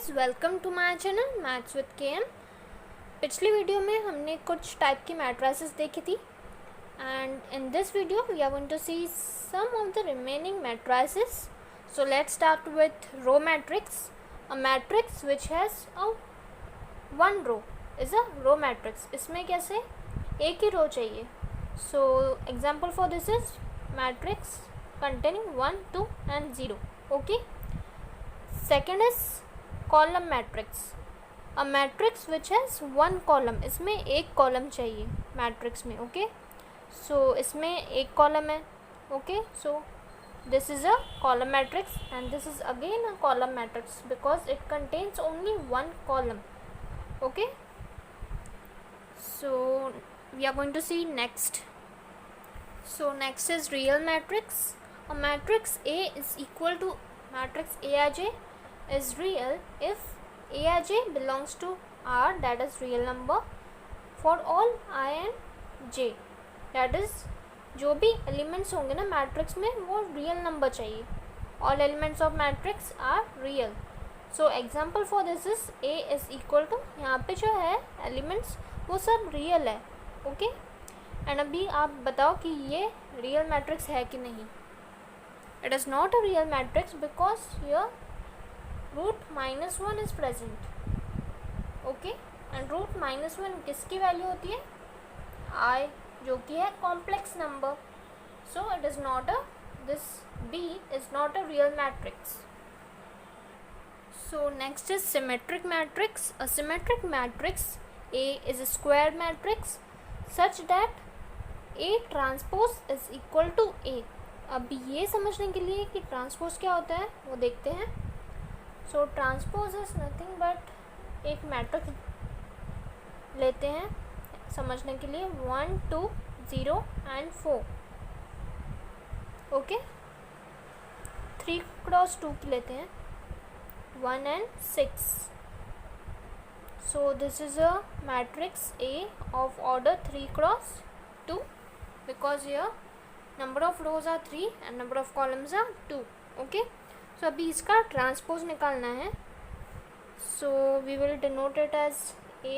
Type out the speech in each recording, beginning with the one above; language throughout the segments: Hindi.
Guys, welcome to my channel maths with KM. पिछली वीडियो में हमने कुछ टाइप की मैट्रिसेस देखी थी and in this video we are going to see some of the remaining matrices. So let's start with row matrix. A matrix which has a one row is a row matrix. इसमें कैसे एक ही रो चाहिए. So example for this is matrix containing 1, 2 and 0. Okay. Second is column matrix. A matrix which has one column. इसमें एक कॉलम चाहिए मैट्रिक्स में. ओके सो इसमें एक कॉलम है. Okay so this is a column matrix and this is again a column matrix because it contains only one column. Okay, so we are going to see next. So next is real matrix. A matrix A is equal to matrix Aij is real if Aij belongs to R, that is real number, for all I and J, that is जो भी एलिमेंट्स होंगे ना मैट्रिक्स में वो रियल नंबर चाहिए. All elements of matrix are real. So example for this is A is equal to, यहाँ पे जो है एलिमेंट्स वो सब रियल है. ओके एंड अभी आप बताओ कि ये रियल मैट्रिक्स है कि नहीं. It is not a real matrix because here root -1 is present. Okay, and root -1 किसकी वैल्यू होती है? I, जो कि है complex number. So it is not a, this B is not a real matrix. So next is symmetric matrix. A symmetric matrix A is a square matrix such that A transpose is equal to A. अब ये समझने के लिए कि ट्रांसपोज क्या होता है वो देखते हैं. सो ट्रांसपोज इज नथिंग बट एक मैट्रिक्स लेते हैं समझने के लिए 1, 2, 0 एंड 4. ओके 3 क्रॉस 2 की लेते हैं 1 and 6. So this is a matrix A of order 3 cross 2 because here number of rows are 3 and number of columns are 2. okay so अभी इसका ट्रांसपोज निकालना है. so we will denote it as A,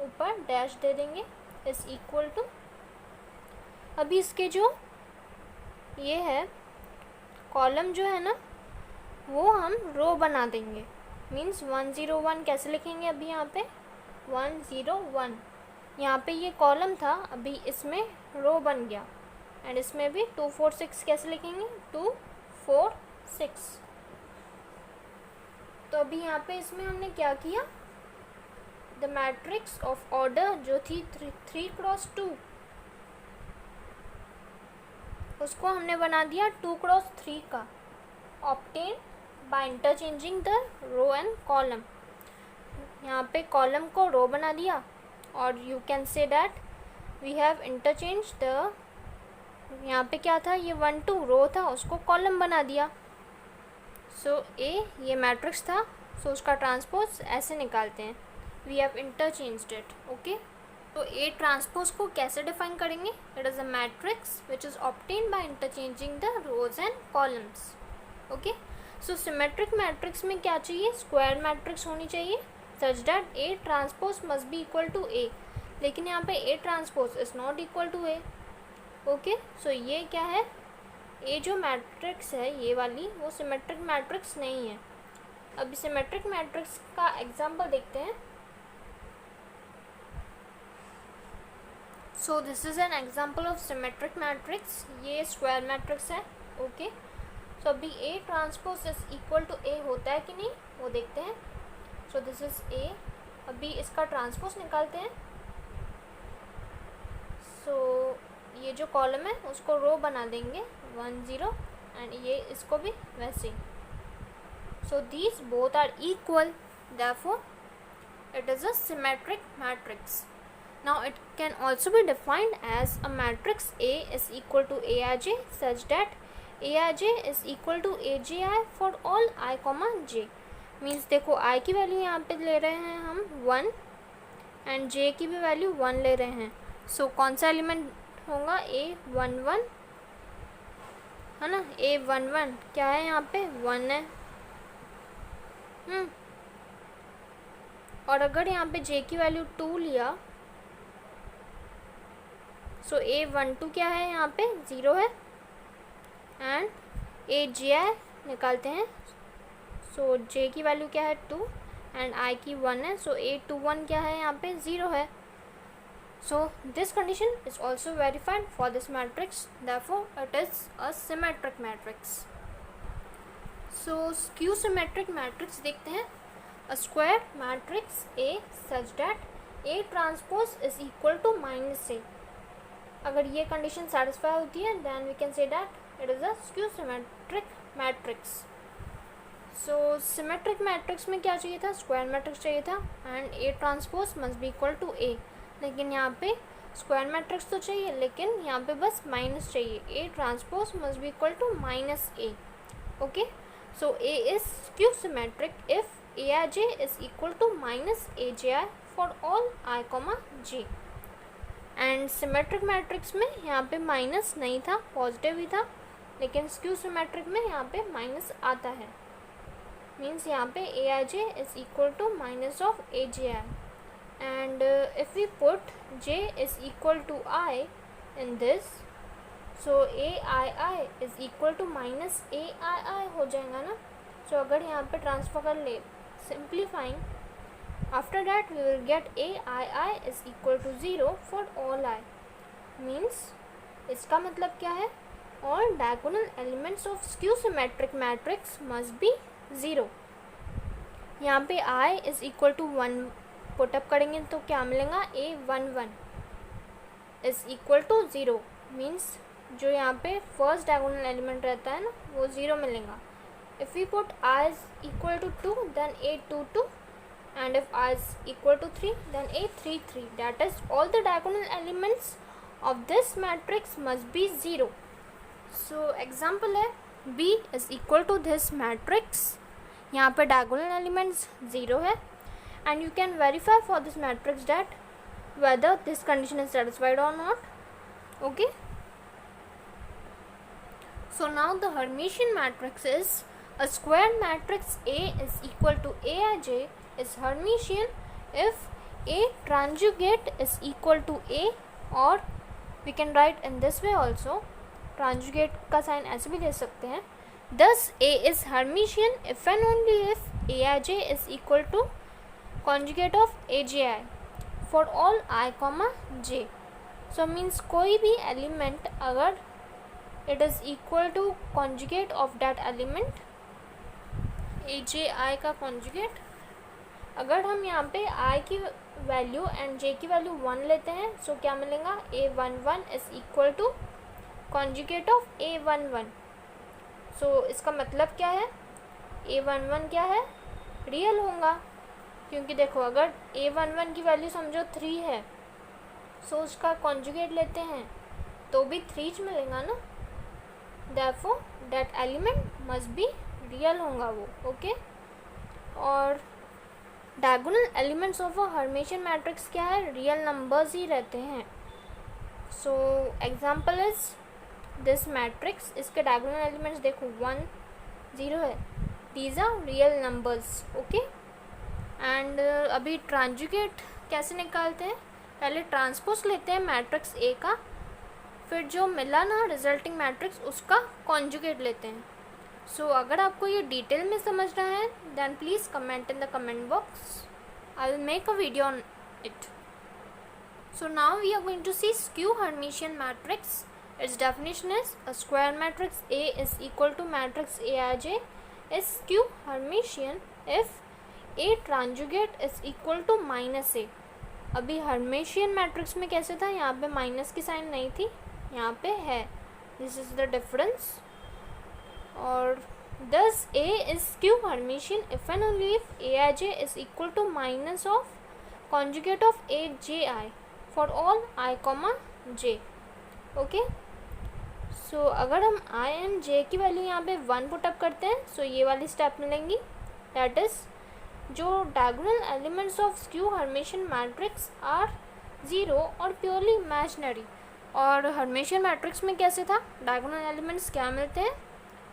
ऊपर डैश दे देंगे, is equal to. अभी इसके जो ये है कॉलम जो है ना वो हम रो बना देंगे. मीन्स 1, 0, 1 कैसे लिखेंगे. अभी यहाँ पे 1, 0, 1 यहाँ पे ये कॉलम था, अभी इसमें रो बन गया. एंड इसमें भी 2, 4, 6 कैसे लिखेंगे 2, 4, 6. तो अभी यहाँ पे इसमें हमने क्या किया, द मैट्रिक्स ऑफ ऑर्डर जो थी 3 क्रॉस 2 उसको हमने बना दिया 2 क्रॉस 3 का. Obtain by interchanging the row and column. यहाँ पे कॉलम को रो बना दिया और you can say that we have interchange the, यहाँ पे क्या था ये 1, 2 रो था उसको कॉलम बना दिया. सो A ये मैट्रिक्स था. सो उसका ट्रांसपोज ऐसे निकालते हैं, we have interchanged it. Okay तो A ट्रांसपोज को कैसे डिफाइन करेंगे. It is a matrix which is obtained by interchanging the rows and columns. Okay so symmetric matrix में क्या चाहिए, स्क्वायर मैट्रिक्स होनी चाहिए such that A transpose must be equal to A. लेकिन यहाँ पे A transpose is not equal to A. Okay so ये क्या है, ये जो मैट्रिक्स है ये वाली वो सिमेट्रिक मैट्रिक्स नहीं है. अभी सिमेट्रिक मैट्रिक्स का एग्जांपल देखते हैं. So this is an example of symmetric matrix. ये स्क्वायर मैट्रिक्स है. ओके सो अभी A transpose is equal to A होता है कि नहीं वो देखते हैं. So this is A. अभी इसका ट्रांसपोज निकालते हैं. सो ये जो कॉलम है उसको रो बना देंगे 1, 0 एंड ये इसको भी वैसे. So these both are equal, therefore it is a symmetric matrix. Now it can also be defined as a matrix A is equal to Aij such that Aij is equal to Aj for all I, J. Means देखो I की वैल्यू यहाँ पे ले रहे हैं हम 1 एंड J की भी वैल्यू 1 ले रहे हैं. सो कौन सा एलिमेंट होगा A11 है ना. A11 क्या है यहाँ पे 1 है. और अगर यहाँ पे j की वैल्यू 2 लिया, सो A12 क्या है, यहाँ पे 0 है, एंड AGI निकालते हैं, सो j की वैल्यू क्या है 2 एंड I की 1 है, सो A21 क्या है, यहाँ पे 0 है. So this condition is also verified for this matrix, therefore it is a symmetric matrix. So skew symmetric matrix देखते हैं. A square matrix A such that A transpose is equal to minus A. अगर ये condition satisfy होती है, then we can say that it is a skew symmetric matrix. So symmetric matrix में क्या चाहिए था, square matrix चाहिए था, and A transpose must be equal to A. लेकिन यहाँ पे स्क्वायर मैट्रिक्स तो चाहिए, लेकिन यहाँ पे बस माइनस चाहिए. A transpose must be equal to minus A. Okay, so A is skew symmetric if A I J is equal to minus A J I for all I comma J. And symmetric matrix में यहाँ पे माइनस नहीं था, पॉजिटिव ही था, लेकिन स्क्यू सिमेट्रिक में यहाँ पे माइनस आता है. मीन्स यहाँ पे A I J is equal to minus of A J I. And if we put j is equal to I in this, so aii is equal to minus aii हो जाएगा ना. so अगर यहाँ पे ट्रांसफर कर ले, simplifying, after that we will get aii is equal to 0 for all I. means इसका मतलब क्या है, all diagonal elements of skew symmetric matrix must be 0. यहाँ पे I is equal to 1 put up करेंगे तो क्या मिलेगा, A11 is equal to 0. Means जो यहाँ पे फर्स्ट डायगोनल एलिमेंट रहता है ना, वो 0 मिलेगा. If we put I is equal to 2 then A22, and if I is equal to 3 then A33. That is all the diagonal elements of this matrix must be 0. So example है B is equal to this matrix. यहाँ पे डायगोनल एलिमेंट्स 0 है. And you can verify for this matrix that whether this condition is satisfied or not. Okay, so now the Hermitian matrix is a square matrix A is equal to Aij is Hermitian if A conjugate is equal to A, or we can write in this way also. conjugate का साइन ऐसे भी ले सकते हैं. Thus A is Hermitian if and only if Aij is equal to conjugate of AGI for all I comma j. so means कोई भी element अगर it is equal to conjugate of that element, AJI का conjugate, अगर हम यहाँ पे I की वैल्यू एंड J की वैल्यू 1 लेते हैं, so क्या मिलेगा, A11 is equal to conjugate of A11. so इसका मतलब क्या है, A11 क्या है, रियल होगा. क्योंकि देखो अगर A11 की वैल्यू समझो 3 है, सो उसका कॉन्जुगेट लेते हैं तो भी 3 मिलेगा ना. therefore that element must be real होगा वो. ओके, और diagonal elements of a Hermitian matrix क्या है, रियल नंबर्स ही रहते हैं. So example is this matrix. इसके डायगोनल एलिमेंट्स देखो 1 0 है. These are real numbers. Okay, and अभी ट्रांजुगेट कैसे निकालते हैं, पहले ट्रांसपोज लेते हैं मैट्रिक्स ए का, फिर जो मिला ना रिजल्टिंग मैट्रिक्स उसका कॉन्जुगेट लेते हैं. सो अगर आपको ये डिटेल में समझना है then please comment in the comment box. I will make a video on it. So now we are going to see skew Hermitian matrix. Its definition is a square matrix A is equal to matrix Aij is skew Hermitian if A tranjugate is equal to minus A. अभी हर्मेशियन मैट्रिक्स में कैसे था, यहाँ पे माइनस की साइन नहीं थी, यहाँ पे है. This is the difference. और thus A is skew Hermitian if and only if Aij is equal to minus of conjugate of AJI for all I comma J. Okay, so अगर हम I एंड J की वैल्यू यहाँ पे 1 पुटअप करते हैं, सो ये वाली स्टेप मिलेंगी. दैट इज़ जो diagonal elements of skew Hermitian matrix are 0 और प्योरली इमेजिनरी. और हर्मेशियन मैट्रिक्स में कैसे था, डायगोनल एलिमेंट्स क्या मिलते हैं,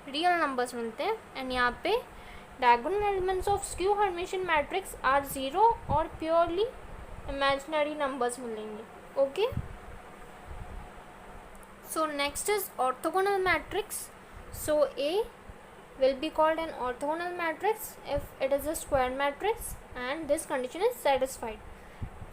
रियल नंबर्स मिलते हैं. एंड यहाँ पे diagonal elements of skew Hermitian matrix are 0 और purely imaginary numbers मिलेंगे. Okay. So next is orthogonal matrix. So A will be called an orthogonal matrix if it is a square matrix and this condition is satisfied.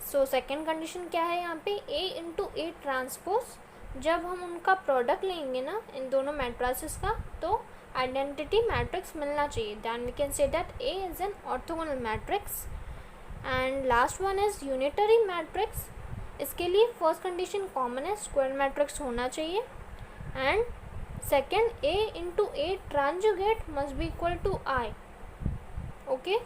So second condition क्या है यहाँ पे, A into A transpose. जब हम उनका प्रोडक्ट लेंगे ना इन दोनों मैट्रिसेस का तो आइडेंटिटी मैट्रिक्स मिलना चाहिए. Then we can say that A is an orthogonal matrix. And last one is unitary matrix. इसके लिए फर्स्ट कंडीशन कॉमन है, स्क्वायर मैट्रिक्स होना चाहिए. And second, A into A transjugate must be equal to I. Okay,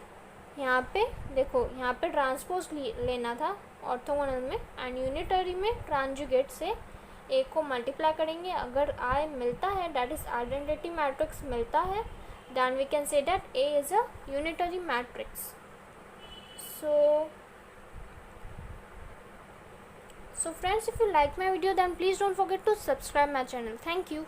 यहाँ पे देखो, यहाँ पे ट्रांसपोज लेना था ऑर्थोगोनल में, एंड यूनिटरी में ट्रांजुगेट से A को मल्टीप्लाई करेंगे. अगर I मिलता है, दैट इज आइडेंटिटी मैट्रिक्स मिलता है, then we can say that A is a unitary matrix. So friends, if you like my video, then please don't forget to subscribe my channel. Thank you.